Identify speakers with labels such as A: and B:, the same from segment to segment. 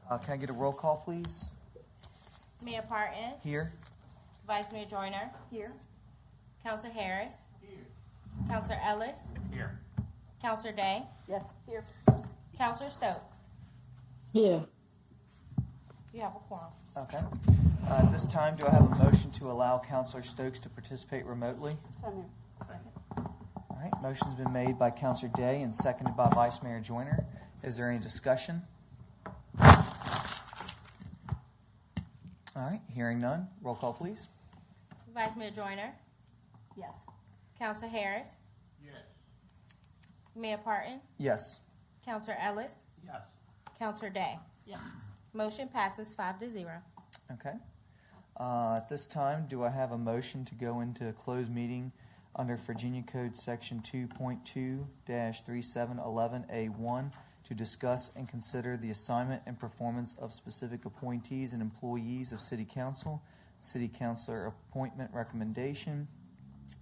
A: Can I get a roll call, please?
B: Mayor Parton,
A: Here.
B: Vice Mayor Joyner,
C: Here.
B: Counselor Harris, Counselor Ellis,
D: Here.
B: Counselor Day,
C: Yes. Here.
B: Counselor Stokes.
E: Here.
B: You have a quorum.
A: Okay. At this time, do I have a motion to allow Counselor Stokes to participate remotely?
C: So moved. Second.
A: All right. Motion's been made by Counselor Day and seconded by Vice Mayor Joyner. Is there any discussion? All right. Hearing none. Roll call, please.
B: Vice Mayor Joyner,
C: Yes.
B: Counselor Harris,
D: Yes.
B: Mayor Parton,
A: Yes.
B: Counselor Ellis,
D: Yes.
B: Counselor Day.
C: Yes.
B: Motion passes 5-0.
A: Okay. At this time, do I have a motion to go into a closed meeting under Virginia Code Section 2.2-3711A1 to discuss and consider the assignment and performance of specific appointees and employees of City Council, City Councilor appointment recommendation,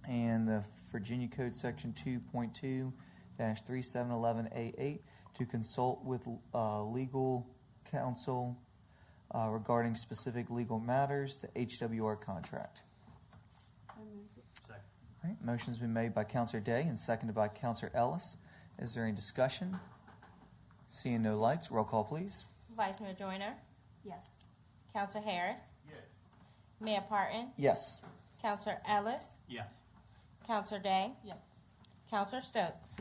A: and the Virginia Code Section 2.2-3711A8 to consult with legal counsel regarding specific legal matters, the HWR contract.
D: Second.
A: All right, motion's been made by Counselor Day and seconded by Counselor Ellis. Is there any discussion? Seeing no lights, roll call, please.
B: Vice Mayor Joyner,
C: Yes.
B: Counselor Harris,
D: Yes.
B: Mayor Parton,
A: Yes.
B: Counselor Ellis,
D: Yes.
B: Counselor Day,
C: Yes.
B: Counselor Stokes.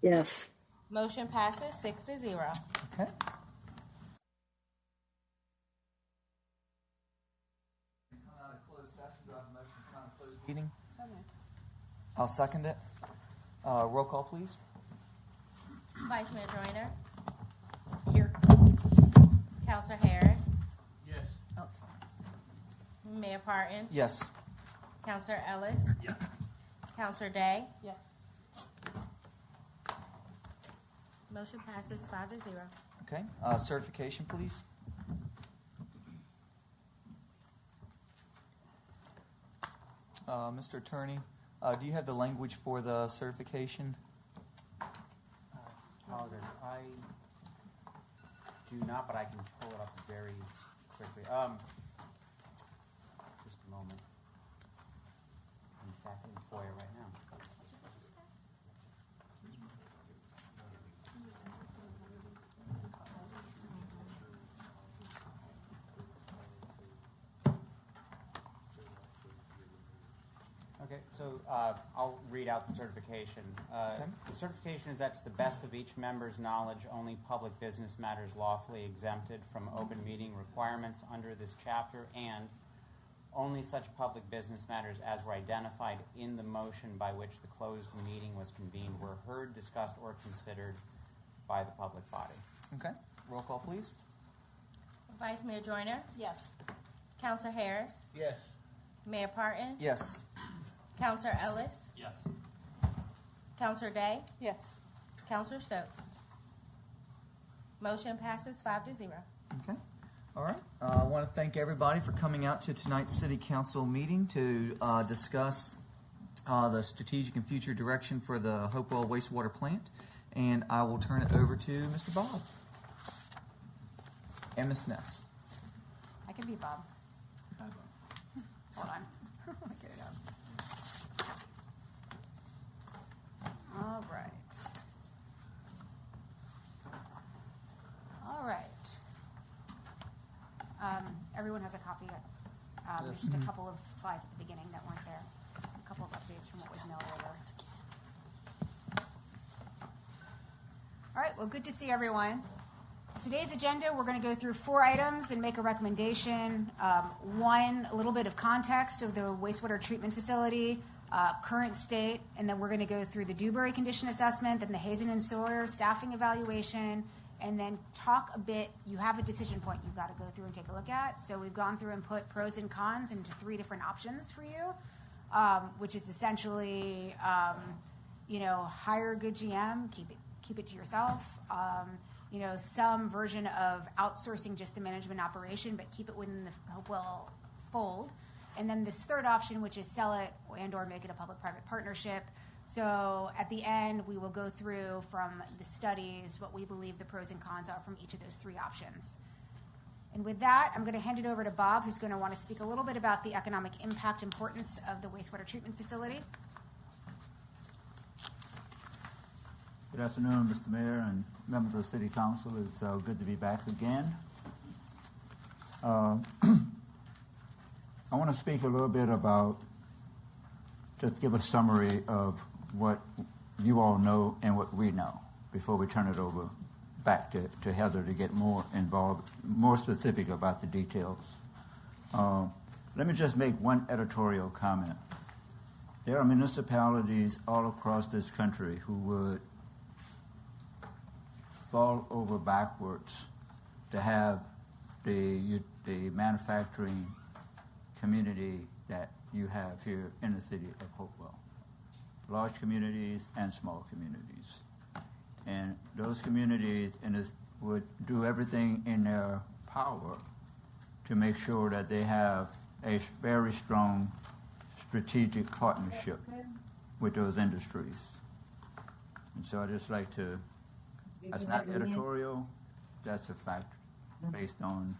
E: Yes.
B: Motion passes 6-0.
A: Okay. Come out of closed session. Do I have a motion to come out of closed meeting?
C: So moved.
A: I'll second it. Roll call, please.
B: Vice Mayor Joyner,
C: Here.
B: Counselor Harris,
D: Yes.
C: Oh, sorry.
B: Mayor Parton,
A: Yes.
B: Counselor Ellis,
D: Yes.
B: Counselor Day.
C: Yes.
B: Motion passes 5-0.
A: Okay. Certification, please. Mr. Attorney, do you have the language for the certification?
F: Apologize. I do not, but I can pull it up very quickly. Just a moment. I'm back in the foyer right now. Okay, so I'll read out the certification.
A: Okay.
F: The certification is that to the best of each member's knowledge, only public business matters lawfully exempted from open meeting requirements under this chapter, and only such public business matters as were identified in the motion by which the closed meeting was convened were heard, discussed, or considered by the public body.
A: Okay. Roll call, please.
B: Vice Mayor Joyner,
C: Yes.
B: Counselor Harris,
D: Yes.
B: Mayor Parton,
A: Yes.
B: Counselor Ellis,
D: Yes.
B: Counselor Day,
C: Yes.
B: Counselor Stokes. Motion passes 5-0.
A: Okay. All right. I want to thank everybody for coming out to tonight's City Council meeting to discuss the strategic and future direction for the Hopewell wastewater plant. And I will turn it over to Mr. Bob and Ms. Ness.
C: I can be Bob. Hold on. Let me get it up. All right. All right. Everyone has a copy. There's just a couple of slides at the beginning that weren't there. A couple of updates from what was mailed over. All right, well, good to see everyone. Today's agenda, we're going to go through 4 items and make a recommendation. One, a little bit of context of the wastewater treatment facility, current state, and then we're going to go through the Dewberry condition assessment, then the Hazen and Sawyer staffing evaluation, and then talk a bit. You have a decision point you've got to go through and take a look at. So we've gone through and put pros and cons into 3 different options for you, which is essentially, hire a good GM, keep it to yourself. Some version of outsourcing just the management operation, but keep it within the Hopewell fold. And then this third option, which is sell it and/or make it a public-private partnership. So at the end, we will go through from the studies what we believe the pros and cons are from each of those three options. And with that, I'm going to hand it over to Bob, who's going to want to speak a little bit about the economic impact importance of the wastewater treatment facility.
G: Good afternoon, Mr. Mayor and members of the City Council. It's good to be back again. I want to speak a little bit about, just give a summary of what you all know and what we know before we turn it over back to Heather to get more involved, more specific about the details. Let me just make one editorial comment. There are municipalities all across this country who would fall over backwards to have the manufacturing community that you have here in the city of Hopewell. Large communities and small communities. And those communities would do everything in their power to make sure that they have a very strong strategic partnership with those industries. And so I just like to, that's not editorial, that's a fact based on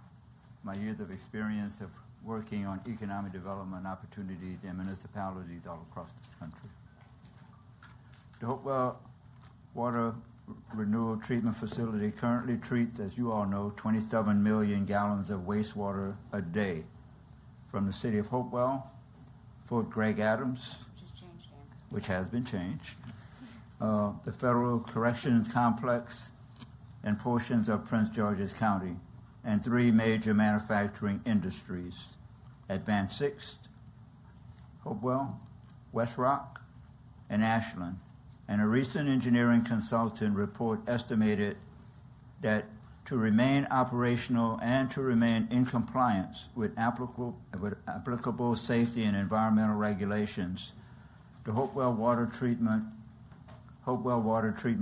G: my years of experience of working on economic development opportunities in municipalities all across this country. The Hopewell Water Renewal Treatment Facility currently treats, as you all know, 27 million gallons of wastewater a day from the city of Hopewell, Fort Gregg Adams, which has been changed, the Federal Corrections Complex, and portions of Prince George's County, and three major manufacturing industries, Advanced Sixth, Hopewell, West Rock, and Ashland. And a recent engineering consultant report estimated that to remain operational and to remain in compliance with applicable safety and environmental regulations, the Hopewell Water Treatment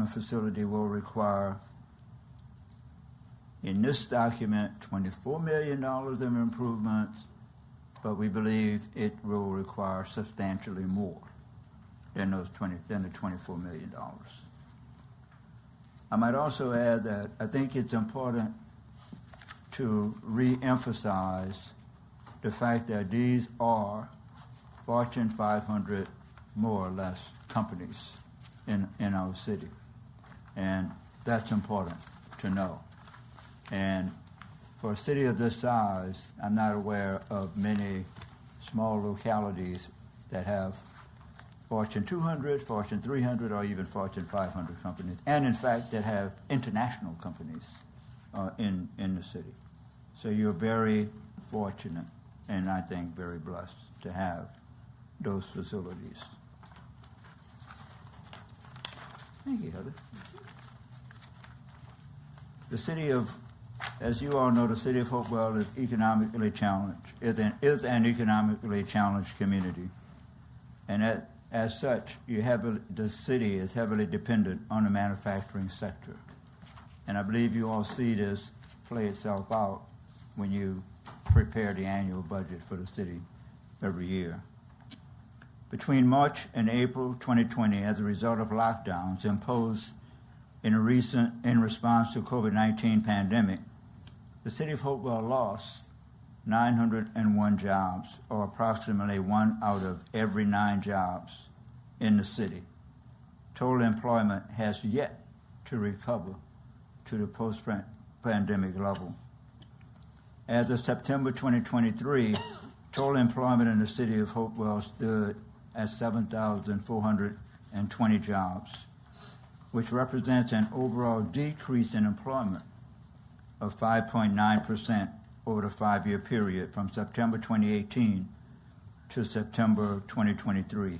G: Facility will require, in this document, $24 million of improvements, but we believe it will require substantially more than the $24 million. I might also add that I think it's important to re-emphasize the fact that these are Fortune 500, more or less, companies in our city. And that's important to know. And for a city of this size, I'm not aware of many small localities that have Fortune 200, Fortune 300, or even Fortune 500 companies, and in fact that have international companies in the city. So you're very fortunate, and I think very blessed to have those facilities. Thank you, Heather. The city of, as you all know, the city of Hopewell is economically challenged, is an economically challenged community. And as such, the city is heavily dependent on the manufacturing sector. And I believe you all see this play itself out when you prepare the annual budget for the city every year. Between March and April 2020, as a result of lockdowns imposed in response to COVID-19 pandemic, the city of Hopewell lost 901 jobs, or approximately 1 out of every 9 jobs in the city. Total employment has yet to recover to the post-pandemic level. As of September 2023, total employment in the city of Hopewell stood at 7,420 jobs, which represents an overall decrease in employment of 5.9% over the 5-year period from September 2018 to September 2023.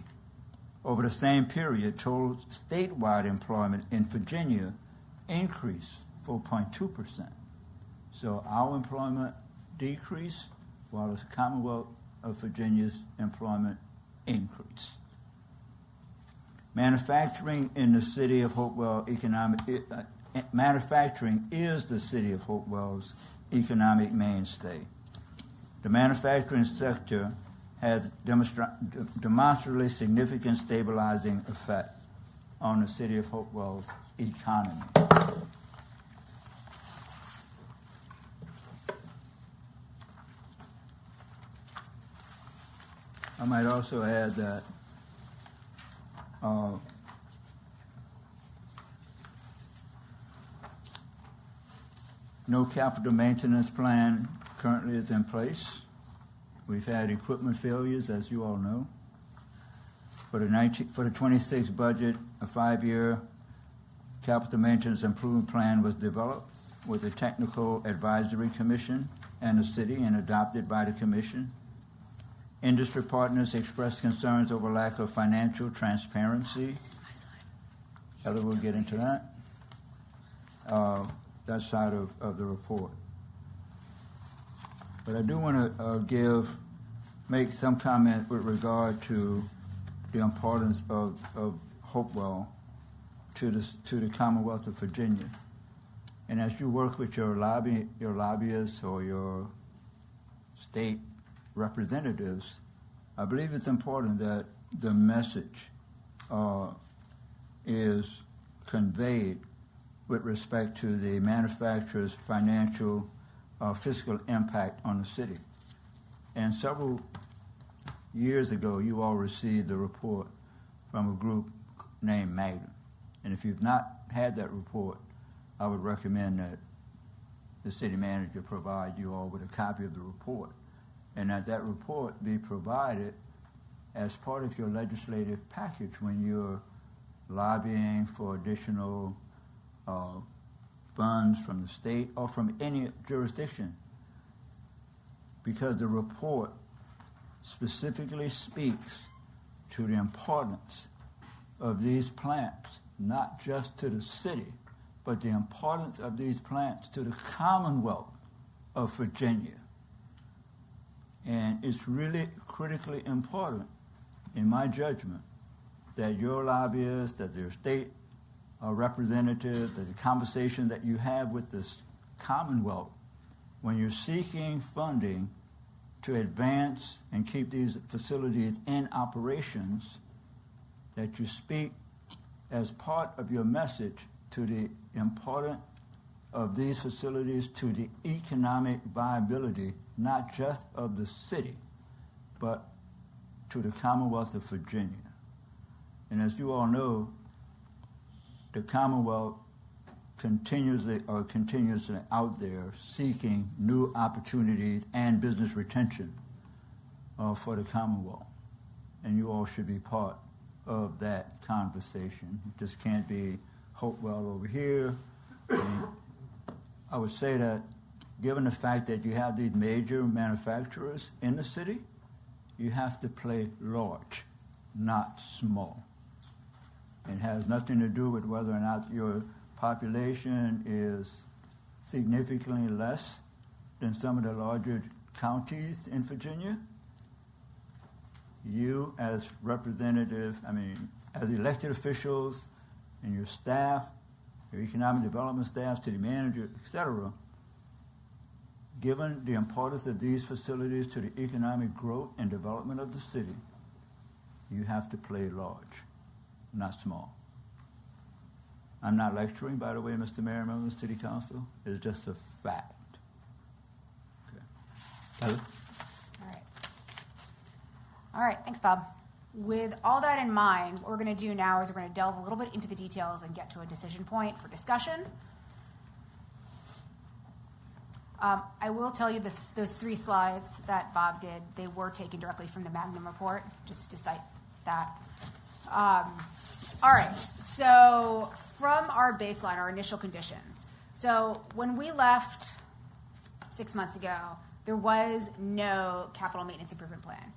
G: Over the same period, total statewide employment in Virginia increased 4.2%. So our employment decreased while the Commonwealth of Virginia's employment increased. Manufacturing in the city of Hopewell manufacturing is the city of Hopewell's economic mainstay. The manufacturing sector has demonstrably significant stabilizing effect on the city of Hopewell's economy. I might also add that no capital maintenance plan currently is in place. We've had equipment failures, as you all know. For the 26 budget, a 5-year capital maintenance improvement plan was developed with the Technical Advisory Commission and the city and adopted by the commission. Industry partners expressed concerns over lack of financial transparency.
C: This is my slide.
G: Heather will get into that. That side of the report. But I do want to make some comment with regard to the importance of Hopewell to the Commonwealth of Virginia. And as you work with your lobbyists or your state representatives, I believe it's important that the message is conveyed with respect to the manufacturer's financial fiscal impact on the city. And several years ago, you all received a report from a group named Magnum. And if you've not had that report, I would recommend that the city manager provide you all with a copy of the report, and that report be provided as part of your legislative package when you're lobbying for additional funds from the state or from any jurisdiction, because the report specifically speaks to the importance of these plants, not just to the city, but the importance of these plants to the Commonwealth of Virginia. And it's really critically important, in my judgment, that your lobbyists, that your state representatives, that the conversation that you have with this Commonwealth, when you're seeking funding to advance and keep these facilities in operations, that you speak as part of your message to the importance of these facilities to the economic viability, not just of the city, but to the Commonwealth of Virginia. And as you all know, the Commonwealth continuously out there seeking new opportunities and business retention for the Commonwealth. And you all should be part of that conversation. It just can't be Hopewell over here. And I would say that given the fact that you have these major manufacturers in the city, you have to play large, not small. It has nothing to do with whether or not your population is significantly less than some of the larger counties in Virginia. You as as elected officials and your staff, your economic development staff, city manager, etc., given the importance of these facilities to the economic growth and development of the city, you have to play large, not small. I'm not lecturing, by the way, Mr. Mayor and members of the City Council. It's just a fact. Okay. Heather?
C: All right, thanks, Bob. With all that in mind, what we're going to do now is we're going to delve a little bit into the details and get to a decision point for discussion. I will tell you those 3 slides that Bob did, they were taken directly from the Magnum report, just to cite that. All right, so from our baseline, our initial conditions. So when we left 6 months ago, there was no capital maintenance improvement plan.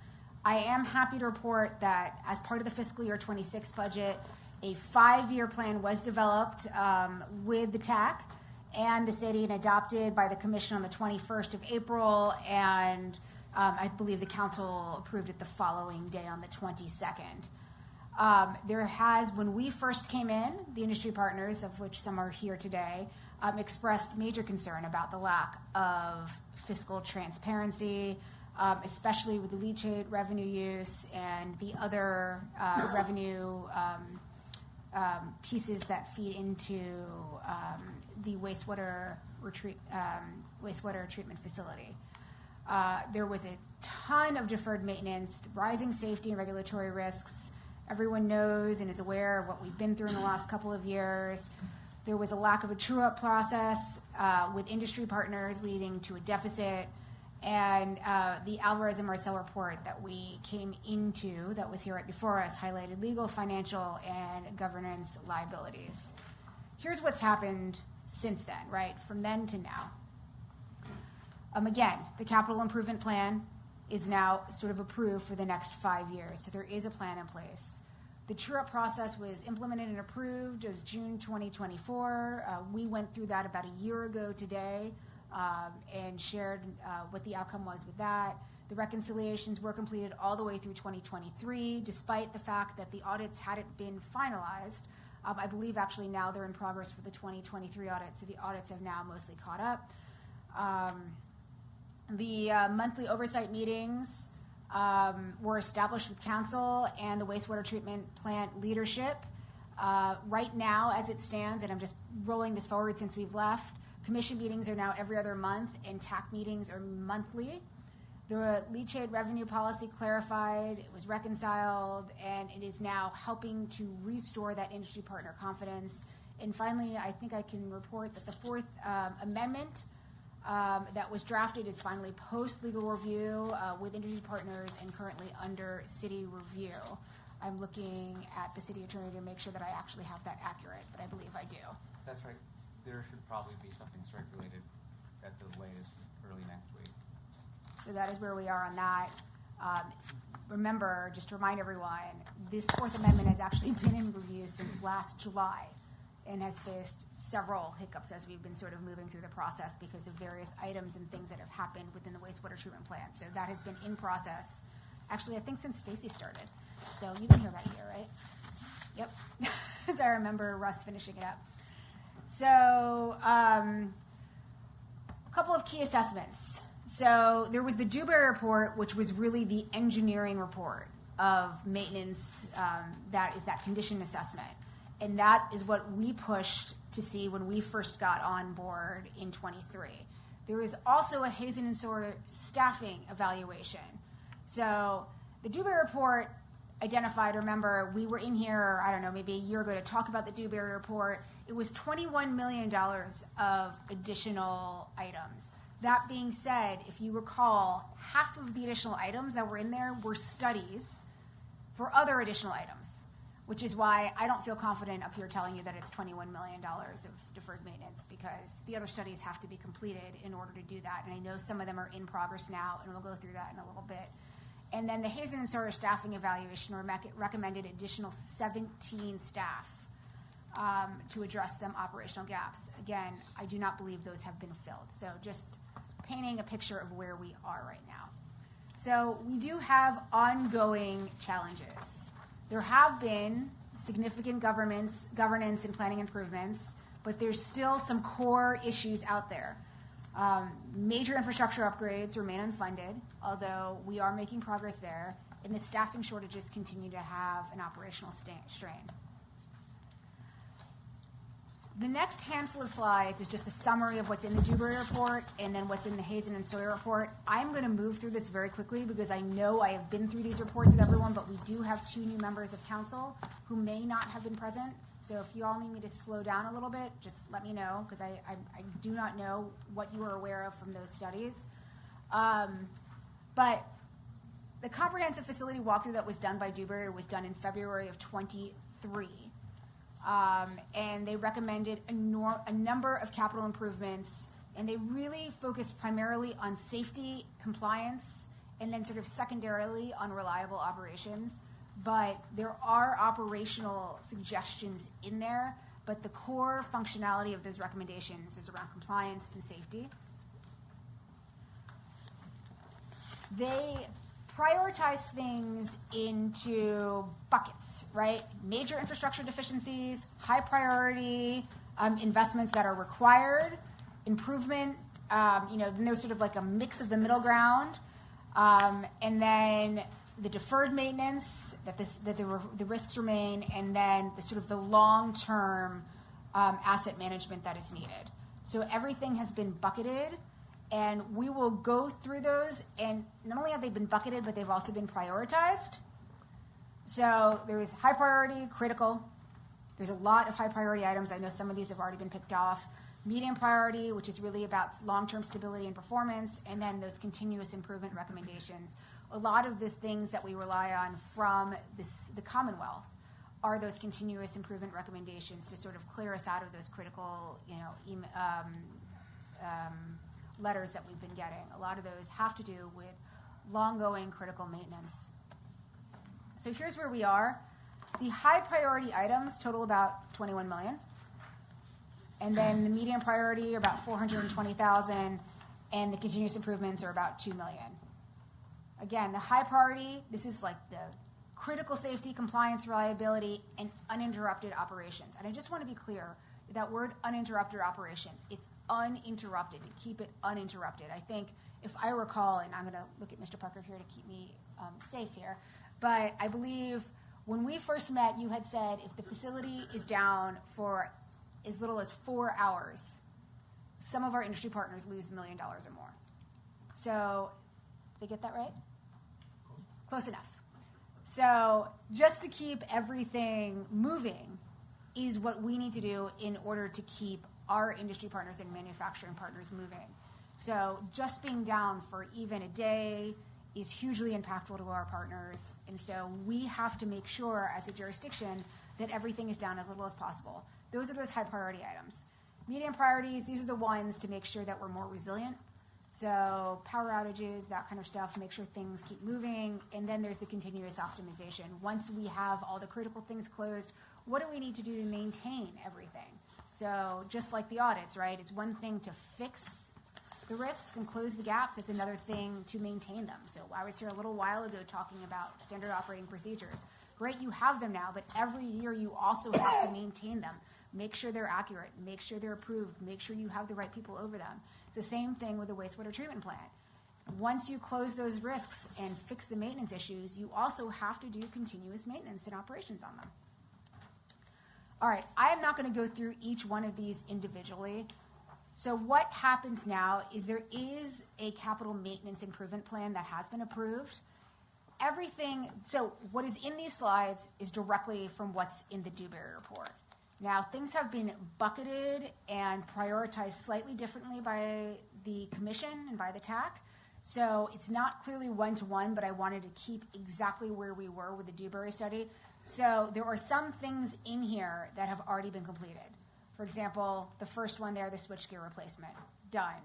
C: I am happy to report that as part of the fiscal year 26 budget, a 5-year plan was developed with the TAC and the city and adopted by the commission on the 21st of April, and I believe the council approved it the following day on the 22nd. There has, when we first came in, the industry partners, of which some are here today, expressed major concern about the lack of fiscal transparency, especially with the leachate revenue use and the other revenue pieces that feed into the wastewater treatment facility. There was a ton of deferred maintenance, rising safety and regulatory risks. Everyone knows and is aware of what we've been through in the last couple of years. There was a lack of a true-up process with industry partners leading to a deficit. And the Alvarez and Marcel report that we came into, that was here right before us, highlighted legal, financial, and governance liabilities. Here's what's happened since then, right, from then to now. Again, the capital improvement plan is now sort of approved for the next 5 years, so there is a plan in place. The true-up process was implemented and approved as June 2024. We went through that about a year ago today and shared what the outcome was with that. The reconciliations were completed all the way through 2023, despite the fact that the audits hadn't been finalized. I believe actually now they're in progress for the 2023 audit, so the audits have now mostly caught up. The monthly oversight meetings were established with council and the wastewater treatment plant leadership. Right now, as it stands, and I'm just rolling this forward since we've left, commission meetings are now every other month and TAC meetings are monthly. The leachate revenue policy clarified, it was reconciled, and it is now helping to restore that industry partner confidence. And finally, I think I can report that the fourth amendment that was drafted is finally post-legal review with industry partners and currently under city review. I'm looking at the city attorney to make sure that I actually have that accurate, but I believe I do.
F: That's right. There should probably be something circulated at the latest early next week.
C: So that is where we are on that. Remember, just to remind everyone, this Fourth Amendment has actually been in review since last July and has faced several hiccups as we've been sort of moving through the process because of various items and things that have happened within the wastewater treatment plant. So that has been in process, actually, I think since Stacy started. So you've been here about a year, right? Yep. As I remember Russ finishing it up. So a couple of key assessments. So there was the Dewberry report, which was really the engineering report of maintenance, that is that condition assessment. And that is what we pushed to see when we first got on board in 23. There is also a Hazen and Sawyer staffing evaluation. So the Dewberry report identified, remember, we were in here, I don't know, maybe a year ago to talk about the Dewberry report. It was $21 million of additional items. That being said, if you recall, half of the additional items that were in there were studies for other additional items, which is why I don't feel confident up here telling you that it's $21 million of deferred maintenance, because the other studies have to be completed in order to do that. And I know some of them are in progress now, and we'll go through that in a little bit. And then the Hazen and Sawyer staffing evaluation recommended additional 17 staff to address some operational gaps. Again, I do not believe those have been filled. So just painting a picture of where we are right now. So we do have ongoing challenges. There have been significant governance and planning improvements, but there's still some core issues out there. Major infrastructure upgrades remain unfunded, although we are making progress there, and the staffing shortages continue to have an operational strain. The next handful of slides is just a summary of what's in the Dewberry report and then what's in the Hazen and Sawyer report. I'm going to move through this very quickly because I know I have been through these reports with everyone, but we do have 2 new members of council who may not have been present. So if you all need me to slow down a little bit, just let me know, because I do not know what you are aware of from those studies. But the comprehensive facility walkthrough that was done by Dewberry was done in February of 23. And they recommended a number of capital improvements, and they really focused primarily on safety, compliance, and then sort of secondarily on reliable operations. But there are operational suggestions in there, but the core functionality of those recommendations is around compliance and safety. They prioritize things into buckets, right? Major infrastructure deficiencies, high priority investments that are required, improvement, then there's sort of like a mix of the middle ground, And then the deferred maintenance, that the risks remain, and then the sort of the long-term asset management that is needed. So everything has been bucketed, and we will go through those, and not only have they been bucketed, but they've also been prioritized. So there's high priority, critical. There's a lot of high priority items. I know some of these have already been picked off. Medium priority, which is really about long-term stability and performance, and then those continuous improvement recommendations. A lot of the things that we rely on from the Commonwealth are those continuous improvement recommendations to sort of clear us out of those critical, letters that we've been getting. A lot of those have to do with long-going critical maintenance. So here's where we are. The high priority items total about $21 million. And then the medium priority are about $420,000, and the continuous improvements are about $2 million. Again, the high priority, this is like the critical safety, compliance, reliability, and uninterrupted operations. And I just want to be clear, that word uninterrupted operations, it's uninterrupted, to keep it uninterrupted. I think, if I recall, and I'm going to look at Mr. Parker here to keep me safe here, but I believe when we first met, you had said if the facility is down for as little as 4 hours, some of our industry partners lose $1 million or more. So, did I get that right? Close enough. So, just to keep everything moving is what we need to do in order to keep our industry partners and manufacturing partners moving. So, just being down for even a day is hugely impactful to our partners. And so, we have to make sure as a jurisdiction that everything is down as little as possible. Those are those high priority items. Medium priorities, these are the ones to make sure that we're more resilient. So power outages, that kind of stuff, make sure things keep moving. And then there's the continuous optimization. Once we have all the critical things closed, what do we need to do to maintain everything? So just like the audits, right? It's one thing to fix the risks and close the gaps. It's another thing to maintain them. So I was here a little while ago talking about standard operating procedures. Great, you have them now, but every year you also have to maintain them. Make sure they're accurate, make sure they're approved, make sure you have the right people over them. It's the same thing with the wastewater treatment plant. Once you close those risks and fix the maintenance issues, you also have to do continuous maintenance and operations on them. All right, I am not going to go through each one of these individually. So what happens now is there is a capital maintenance improvement plan that has been approved. Everything, so what is in these slides is directly from what's in the Dewberry report. Now, things have been bucketed and prioritized slightly differently by the commission and by the TAC. So it's not clearly one-to-one, but I wanted to keep exactly where we were with the Dewberry study. So there are some things in here that have already been completed. For example, the first one there, the switchgear replacement, done.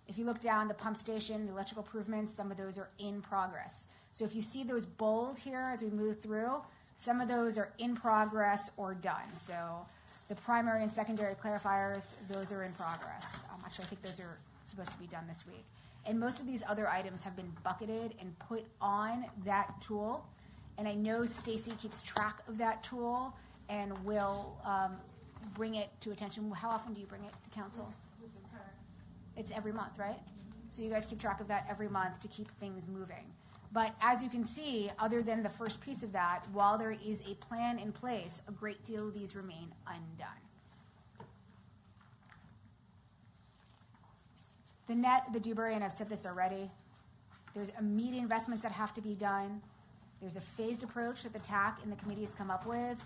C: If you look down, the pump station, the electrical improvements, some of those are in progress. So if you see those bold here as we move through, some of those are in progress or done. So the primary and secondary clarifiers, those are in progress. Actually, I think those are supposed to be done this week. And most of these other items have been bucketed and put on that tool. And I know Stacy keeps track of that tool and will bring it to attention. How often do you bring it to council? It's every month, right? So you guys keep track of that every month to keep things moving. But as you can see, other than the first piece of that, while there is a plan in place, a great deal of these remain undone. The Dewberry, and I've said this already, there's immediate investments that have to be done. There's a phased approach that the TAC and the committee has come up with.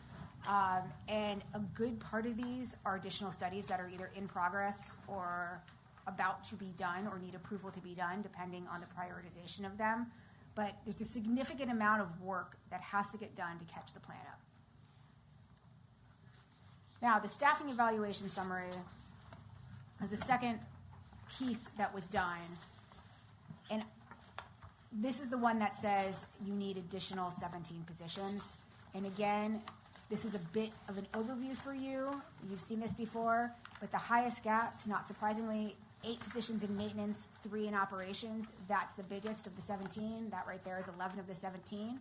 C: And a good part of these are additional studies that are either in progress or about to be done or need approval to be done, depending on the prioritization of them. But there's a significant amount of work that has to get done to catch the plan up. Now, the staffing evaluation summary is a second piece that was done. And this is the one that says you need additional 17 positions. And again, this is a bit of an overview for you. You've seen this before, but the highest gaps, not surprisingly, 8 positions in maintenance, 3 in operations. That's the biggest of the 17. That right there is 11 of the 17.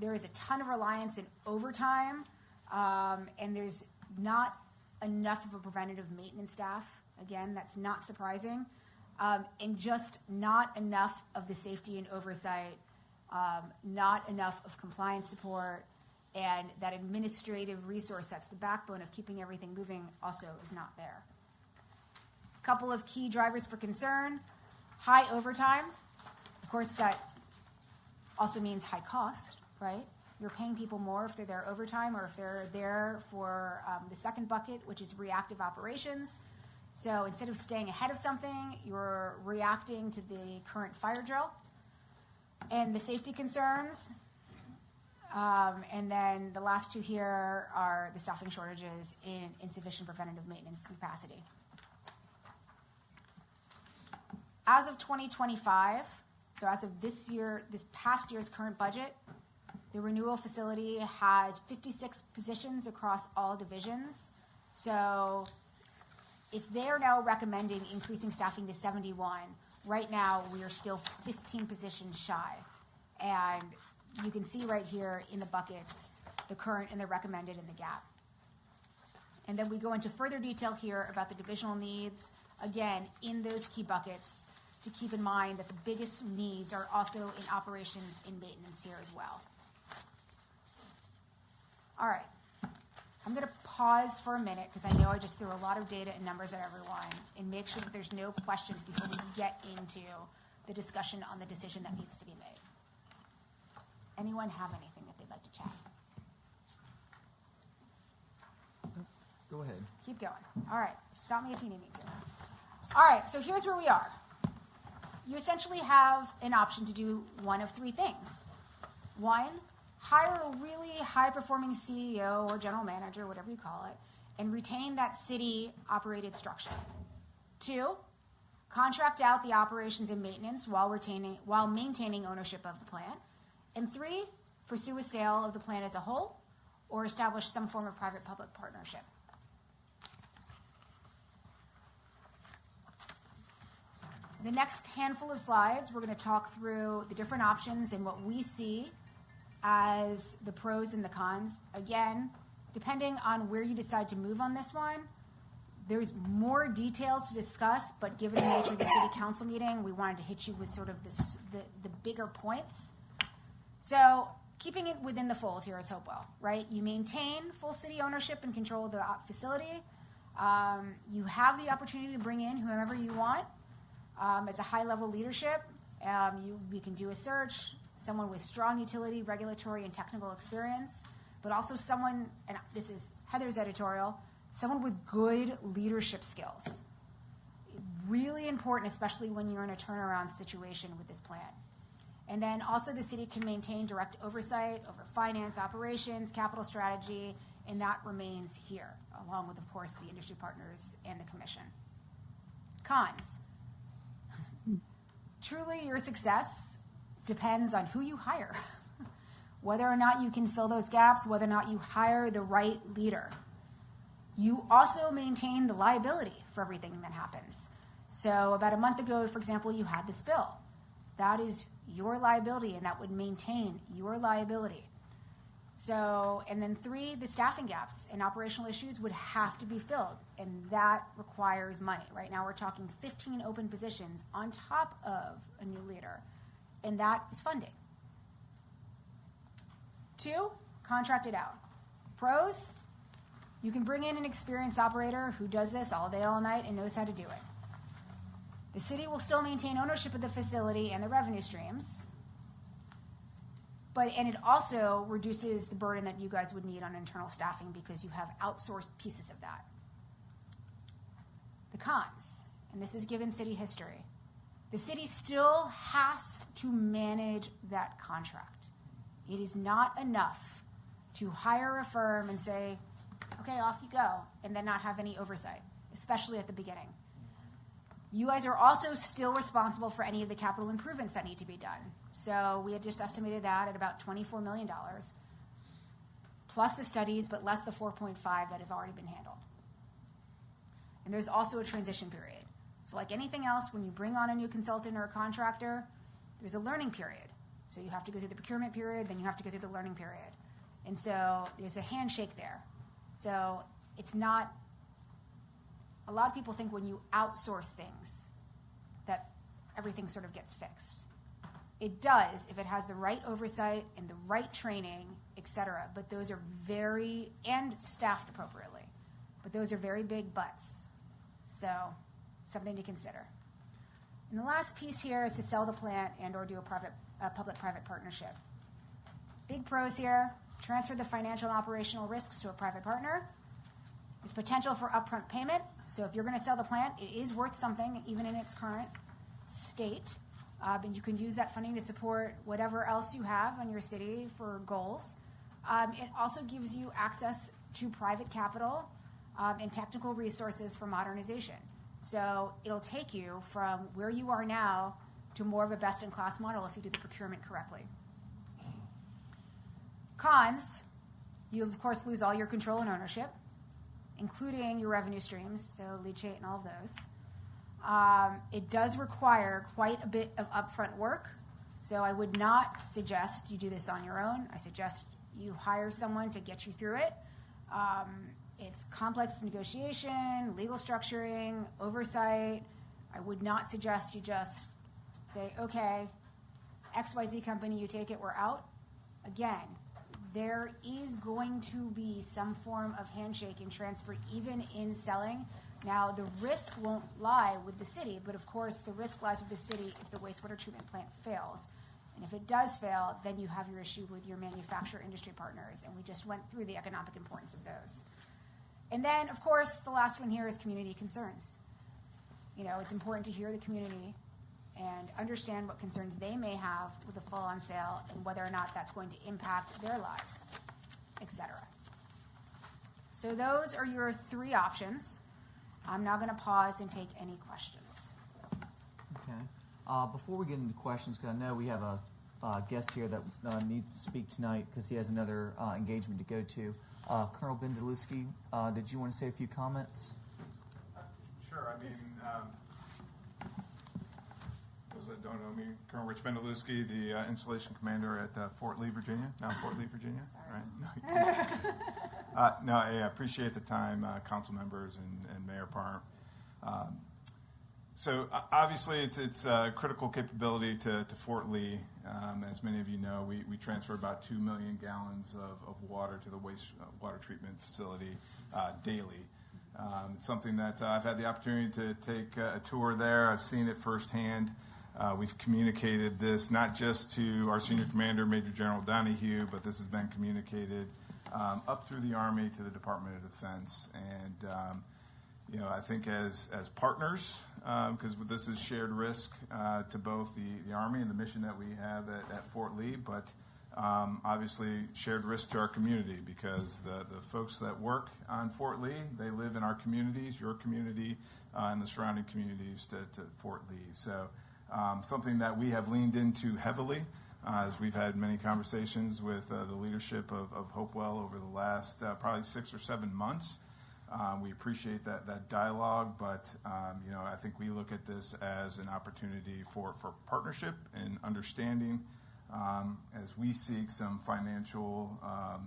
C: There is a ton of reliance in overtime, and there's not enough of a preventative maintenance staff. Again, that's not surprising. and just not enough of the safety and oversight, not enough of compliance support, and that administrative resource that's the backbone of keeping everything moving also is not there. A couple of key drivers for concern: high overtime. Of course, that also means high cost, right? You're paying people more if they're there overtime or if they're there for the second bucket, which is reactive operations. So instead of staying ahead of something, you're reacting to the current fire drill. And the safety concerns. And then the last two here are the staffing shortages in insufficient preventative maintenance capacity. As of 2025, so as of this year, this past year's current budget, the renewal facility has 56 positions across all divisions. So if they are now recommending increasing staffing to 71, right now we are still 15 positions shy. And you can see right here in the buckets, the current and the recommended and the gap. And then we go into further detail here about the divisional needs, again, in those key buckets, to keep in mind that the biggest needs are also in operations and maintenance here as well. All right, I'm going to pause for a minute because I know I just threw a lot of data and numbers at everyone, and make sure that there's no questions before we get into the discussion on the decision that needs to be made. Anyone have anything that they'd like to chat?
A: Go ahead.
C: Keep going. All right, stop me if you need me to. All right, so here's where we are. You essentially have an option to do one of three things. One, hire a really high-performing CEO or general manager, whatever you call it, and retain that city-operated structure. Two, contract out the operations and maintenance while maintaining ownership of the plant. And three, pursue a sale of the plant as a whole or establish some form of private-public partnership. The next handful of slides, we're going to talk through the different options and what we see as the pros and the cons. Again, depending on where you decide to move on this one, there's more details to discuss, but given the nature of the city council meeting, we wanted to hit you with sort of the bigger points. So keeping it within the fold here is Hopewell, right? You maintain full city ownership and control of the facility. You have the opportunity to bring in whomever you want as a high-level leadership. We can do a search, someone with strong utility, regulatory, and technical experience, but also someone, and this is Heather's editorial, someone with good leadership skills. Really important, especially when you're in a turnaround situation with this plan. And then also the city can maintain direct oversight over finance, operations, capital strategy, and that remains here, along with, of course, the industry partners and the commission. Cons. Truly, your success depends on who you hire, whether or not you can fill those gaps, whether or not you hire the right leader. You also maintain the liability for everything that happens. So about a month ago, for example, you had the spill. That is your liability, and that would maintain your liability. So, and then three, the staffing gaps and operational issues would have to be filled, and that requires money. Right now we're talking 15 open positions on top of a new leader, and that is funding. Two, contract it out. Pros, you can bring in an experienced operator who does this all day, all night, and knows how to do it. The city will still maintain ownership of the facility and the revenue streams, and it also reduces the burden that you guys would need on internal staffing because you have outsourced pieces of that. The cons, and this is given city history, the city still has to manage that contract. It is not enough to hire a firm and say, okay, off you go, and then not have any oversight, especially at the beginning. You guys are also still responsible for any of the capital improvements that need to be done. So we had just estimated that at about $24 million, plus the studies, but less the 4.5 that have already been handled. And there's also a transition period. So like anything else, when you bring on a new consultant or a contractor, there's a learning period. So you have to go through the procurement period, then you have to go through the learning period. And so there's a handshake there. So it's not, a lot of people think when you outsource things everything sort of gets fixed. It does if it has the right oversight and the right training, et cetera, but those are and staffed appropriately. But those are very big buts. So, something to consider. And the last piece here is to sell the plant and or do a public-private partnership. Big pros here: transfer the financial and operational risks to a private partner. There's potential for upfront payment. So if you're going to sell the plant, it is worth something, even in its current state. And you can use that funding to support whatever else you have on your city for goals. It also gives you access to private capital and technical resources for modernization. So it'll take you from where you are now to more of a best-in-class model if you do the procurement correctly. Cons: you'll of course lose all your control and ownership, including your revenue streams, so leachate and all of those. It does require quite a bit of upfront work, so I would not suggest you do this on your own. I suggest you hire someone to get you through it. It's complex negotiation, legal structuring, oversight. I would not suggest you just say, okay, XYZ company, you take it, we're out. Again, there is going to be some form of handshake and transfer even in selling. Now, the risk won't lie with the city, but of course the risk lies with the city if the wastewater treatment plant fails. And if it does fail, then you have your issue with your manufacturer industry partners, and we just went through the economic importance of those. And then, of course, the last one here is community concerns. You know, it's important to hear the community and understand what concerns they may have with a full-on sale and whether or not that's going to impact their lives, etc. So those are your three options. I'm now going to pause and take any questions.
A: Okay. Before we get into questions, because I know we have a guest here that needs to speak tonight because he has another engagement to go to. Colonel Bendeluski, did you want to say a few comments?
H: Sure. I mean, those that don't know me, Colonel Rich Bendeluski, the installation commander at Fort Lee, Virginia. Now Fort Lee, Virginia.
C: Sorry.
H: Right? No, I appreciate the time, council members and Mayor Parham. So obviously, it's a critical capability to Fort Lee. As many of you know, we transfer about 2 million gallons of water to the wastewater treatment facility daily. It's something that I've had the opportunity to take a tour there. I've seen it firsthand. We've communicated this not just to our senior commander, Major General Donahue, but this has been communicated up through the Army to the Department of Defense. And you know, I think as partners, because this is shared risk to both the Army and the mission that we have at Fort Lee, but obviously shared risk to our community, because the folks that work on Fort Lee, they live in our communities, your community, and the surrounding communities to Fort Lee. So something that we have leaned into heavily, as we've had many conversations with the leadership of Hopewell over the last probably 6 or 7 months. We appreciate that dialogue, but you know, I think we look at this as an opportunity for partnership and understanding as we seek some financial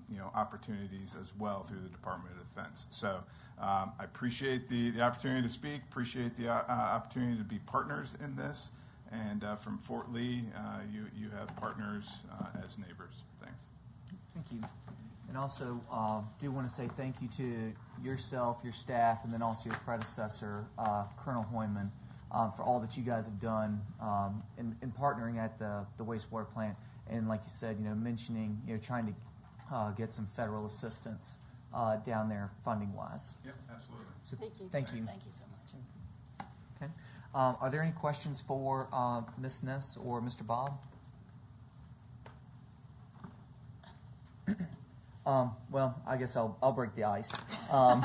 H: you know, opportunities as well through the Department of Defense. So I appreciate the opportunity to speak, appreciate the opportunity to be partners in this, and from Fort Lee, you have partners as neighbors. Thanks.
A: Thank you. And also do want to say thank you to yourself, your staff, and then also your predecessor, Colonel Hoyman, for all that you guys have done in partnering at the wastewater plant. And like you said, you know, mentioning, you know, trying to get some federal assistance down there funding-wise.
H: Yep, absolutely.
A: So
E: Thank you.
A: Thank you.
C: Thank you so much.
A: Okay. Are there any questions for Ms. Ness or Mr. Bob? Well, I guess I'll break the ice.
C: I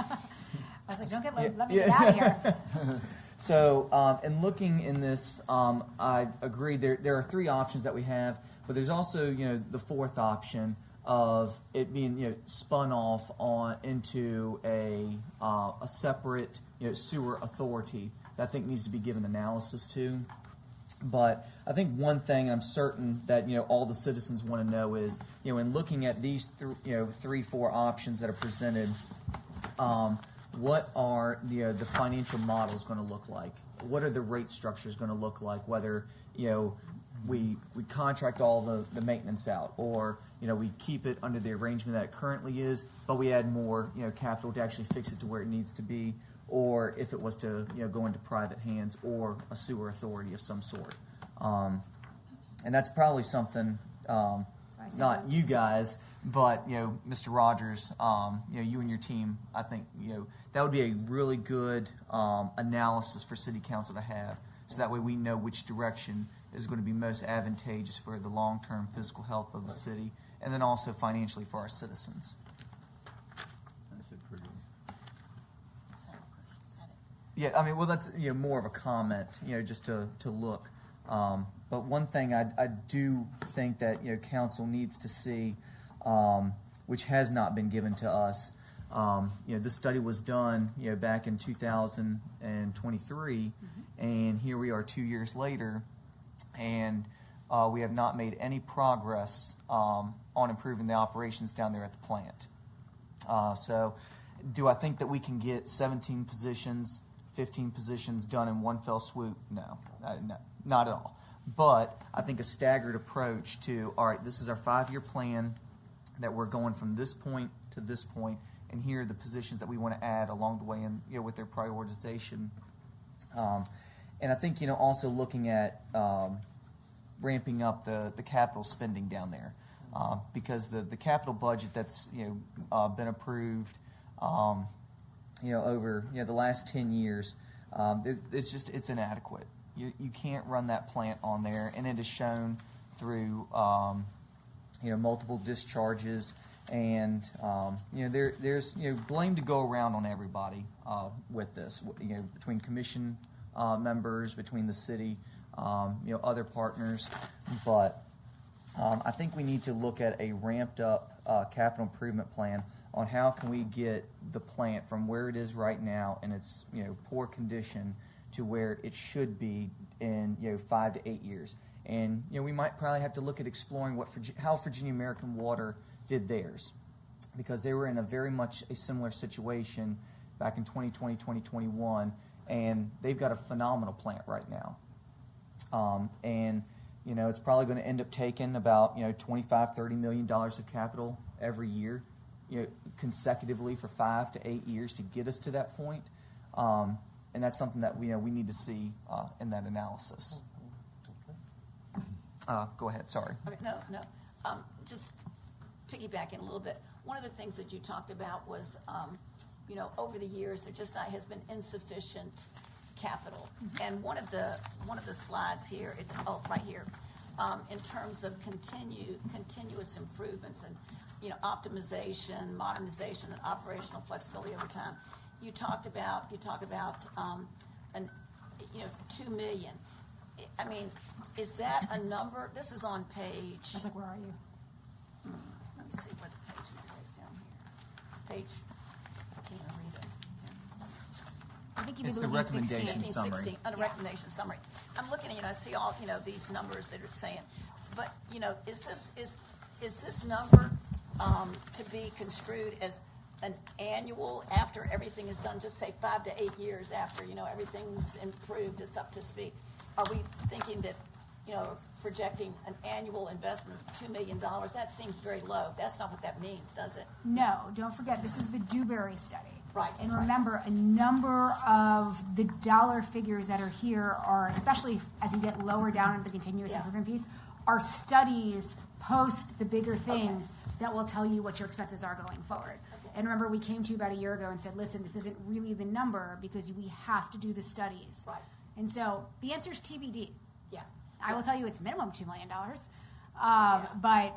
C: was like, let me get out of here.
A: So, in looking in this, I agree. There are 3 options that we have, but there's also, you know, the 4th option of it being, you know, spun off into a separate, you know, sewer authority that I think needs to be given analysis to. But I think one thing I'm certain that, you know, all the citizens want to know is, you know, in looking at these 3, 4 options that are presented, what are the financial models going to look like? What are the rate structures going to look like? Whether we contract all the maintenance out, or we keep it under the arrangement that it currently is, but we add more capital to actually fix it to where it needs to be, or if it was to go into private hands or a sewer authority of some sort. And that's probably something, not you guys, but Mr. Rogers, you and your team. I think that would be a really good analysis for City Council to have, so that way we know which direction is going to be most advantageous for the long-term physical health of the city, and then also financially for our citizens.
G: That's a pretty.
A: Yeah, I mean, well, that's more of a comment, just to look. But one thing I do think that council needs to see, which has not been given to us. This study was done back in 2023, and here we are 2 years later, and we have not made any progress on improving the operations down there at the plant. So, do I think that we can get 17 positions, 15 positions done in one fell swoop? No, not at all. But I think a staggered approach to, all right, this is our 5-year plan that we're going from this point to this point, and here are the positions that we want to add along the way, and with their prioritization. And I think also looking at ramping up the capital spending down there, because the capital budget that's been approved over the last 10 years, it's inadequate. You can't run that plant on there, and it is shown through multiple discharges, and there's blame to go around on everybody with this, between commission members, between the city, other partners, but I think we need to look at a ramped up capital improvement plan on how can we get the plant from where it is right now in its poor condition to where it should be in 5 to 8 years. And we might probably have to look at exploring how Virginia American Water did theirs, because they were in a very much a similar situation back in 2020, 2021, and they've got a phenomenal plant right now. And it's probably going to end up taking about $25-30 million of capital every year, consecutively for 5 to 8 years to get us to that point. And that's something that we need to see in that analysis. Go ahead. Sorry.
I: Okay, no. Just piggybacking a little bit. One of the things that you talked about was, over the years there just has been insufficient capital. And one of the slides here, it's right here, in terms of continuous improvements and optimization, modernization, and operational flexibility over time. You talk about $2 million. I mean, is that a number? This is on page.
C: I was like, where are you?
I: Let me see what the page number is down here. Page. I can't read it.
C: I think you
A: It's
C: be
A: the
C: looking at 16.
A: recommendation summary.
I: 16, on the recommendation summary. I'm looking at I see all these numbers that are saying, but is this number to be construed as an annual after everything is done? Just say 5 to 8 years after everything's improved, it's up to speed. Are we thinking that projecting an annual investment of $2 million? That seems very low. That's not what that means, does it?
C: No, don't forget, this is the Dewberry study.
I: Right.
C: And remember, a number of the dollar figures that are here are, especially as you get lower down into the continuous improvement piece, are studies post the bigger things that will tell you what your expenses are going forward. And remember, we came to you about a year ago and said, listen, this isn't really the number because we have to do the studies.
I: Right.
C: And so the answer is TBD.
I: Yeah.
C: I will tell you it's minimum $2 million. But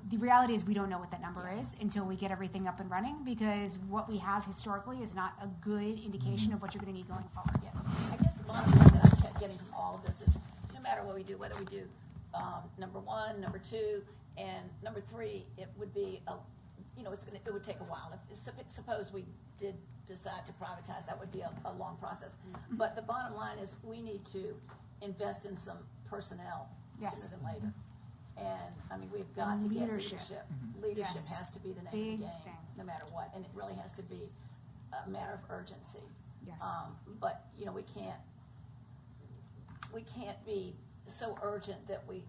C: the reality is we don't know what that number is until we get everything up and running, because what we have historically is not a good indication of what you're going to need going forward.
I: Yeah. I guess the bottom line that I'm getting from all of this is no matter what we do, whether we do number 1, number 2, and number 3, it would be it would take a while. Suppose we did decide to privatize, that would be a long process. But the bottom line is we need to invest in some personnel sooner than later. And I mean, we've got to get leadership. Leadership
C: Yes.
I: has to be the name
C: Big
I: of the game,
C: thing.
I: no matter what. And it really has to be a matter of urgency.
C: Yes.
I: But, you know, we can't be so urgent that we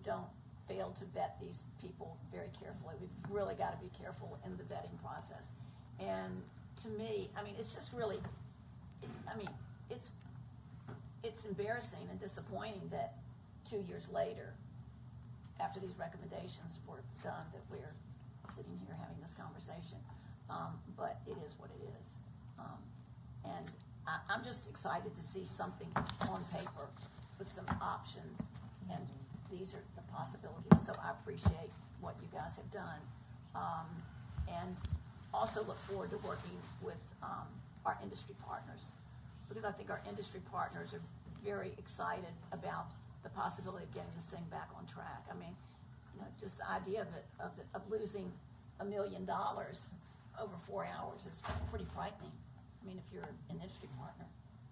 I: don't fail to vet these people very carefully. We've really got to be careful in the vetting process. And to me, I mean, it's just really, I mean, it's embarrassing and disappointing that 2 years later, after these recommendations were done, that we're sitting here having this conversation. But it is what it is. And I'm just excited to see something on paper with some options, and these are the possibilities. So I appreciate what you guys have done, and also look forward to working with our industry partners, because I think our industry partners are very excited about the possibility of getting this thing back on track. I mean, you know, just the idea of losing $1 million over 4 hours is pretty frightening. I mean, if you're an industry partner.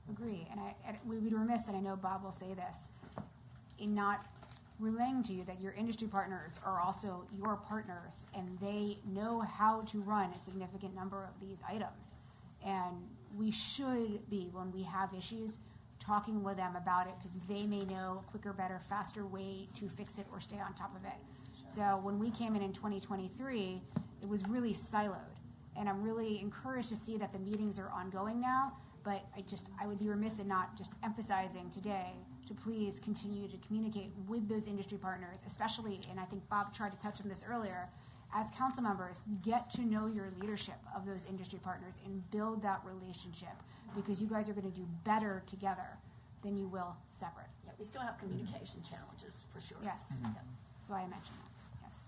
C: Agree, and we would be remiss, and I know Bob will say this, in not relaying to you that your industry partners are also your partners, and they know how to run a significant number of these items. And we should be, when we have issues, talking with them about it, because they may know a quicker, better, faster way to fix it or stay on top of it. So when we came in 2023, it was really siloed. And I'm really encouraged to see that the meetings are ongoing now, but I would be remiss in not just emphasizing today to please continue to communicate with those industry partners, especially, and I think Bob tried to touch on this earlier, as council members, get to know your leadership of those industry partners and build that relationship, because you guys are going to do better together than you will separate.
I: Yeah, we still have communication challenges, for sure.
C: Yes.
I: Yeah.
C: That's why I mentioned that. Yes.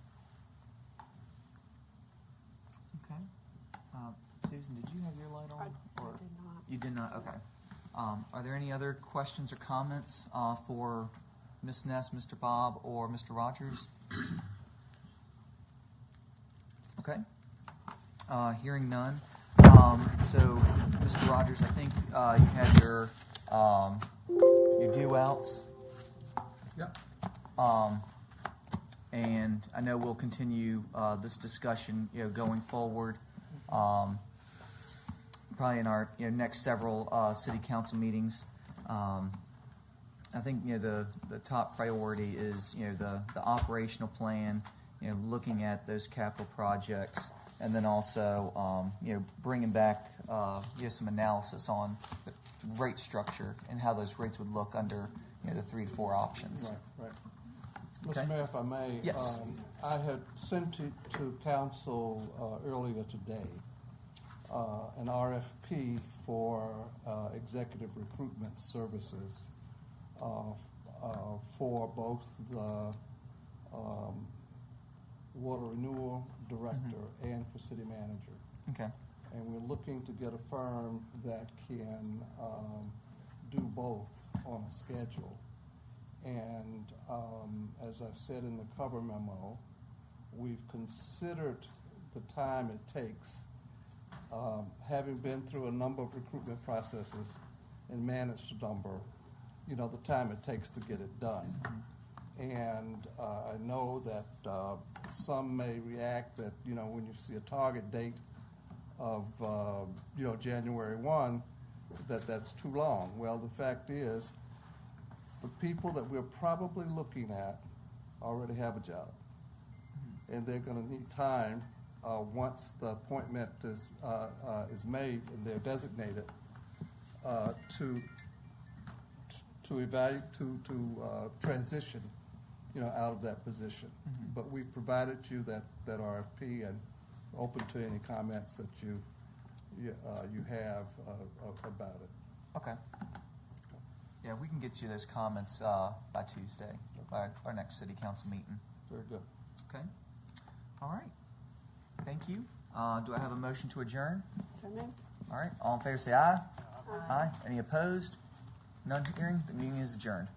A: Okay. Susan, did you have your light on?
E: I did not.
A: You did not? Okay. Are there any other questions or comments for Ms. Ness, Mr. Bob, or Mr. Rogers? Okay. Hearing none. So, Mr. Rogers, I think you had your due outs.
D: Yep.
A: And I know we'll continue this discussion, going forward. Probably in our next several city council meetings. I think the top priority is the operational plan, looking at those capital projects, and then also bringing back some analysis on the rate structure and how those rates would look under the 3 to 4 options.
J: Right.
A: Okay.
J: Mr. Mayor, if I may.
A: Yes.
J: I had sent to council earlier today an RFP for executive recruitment services for both the water renewal director and for city manager.
A: Okay.
J: And we're looking to get a firm that can do both on a schedule. And as I said in the cover memo, we've considered the time it takes, having been through a number of recruitment processes and managed a number, the time it takes to get it done. And I know that some may react that, when you see a target date of, January 1, that's too long. Well, the fact is, the people that we're probably looking at already have a job. And they're going to need time once the appointment is made and they're designated to evaluate, to transition, out of that position. But we provided you that RFP and open to any comments that you have about it.
A: Okay. Yeah, we can get you those comments by Tuesday, by our next city council meeting.
J: Very good.
A: Okay. All right. Thank you. Do I have a motion to adjourn? All right. All in favor say aye. Aye. Any opposed? None hearing. The meeting is adjourned.